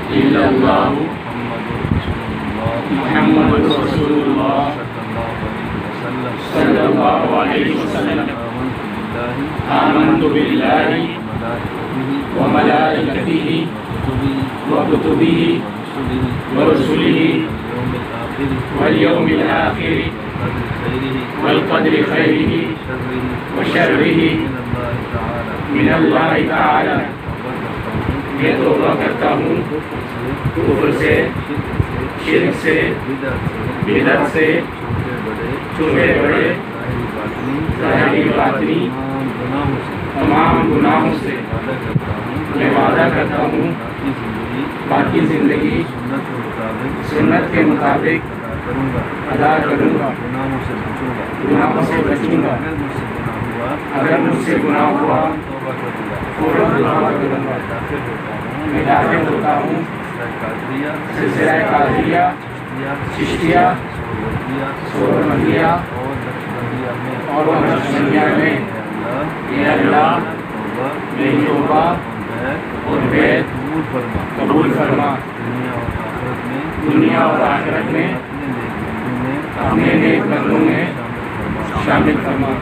إلا الله محمد رسول الله صلى الله عليه وسلم آمنت بالله وملائكته وكتبه ورسله واليوم الآخر والقدر خيره وشره من اللہ تعالی. یہ توبہ کرتا ہوں کفر سے، شرک سے، بدعت سے، چھوٹے بڑے ظاہری باطنی تمام گناہوں سے. میں وعدہ کرتا ہوں باقی زندگی سنت کے مطابق ادا کروں گا، گناہوں سے بچوں گا. اگر مجھ سے گناہ ہوا فوراً توبہ کروں گا. میں داخل ہوتا ہوں سلسلہ قادریہ، چشتیہ، سہروربندیہ اور نقشبندیہ میں. اے اللہ میری توبہ اور بیت قبول فرما. دنیا اور آخرت میں اپنے نیک بندوں میں شامل فرما.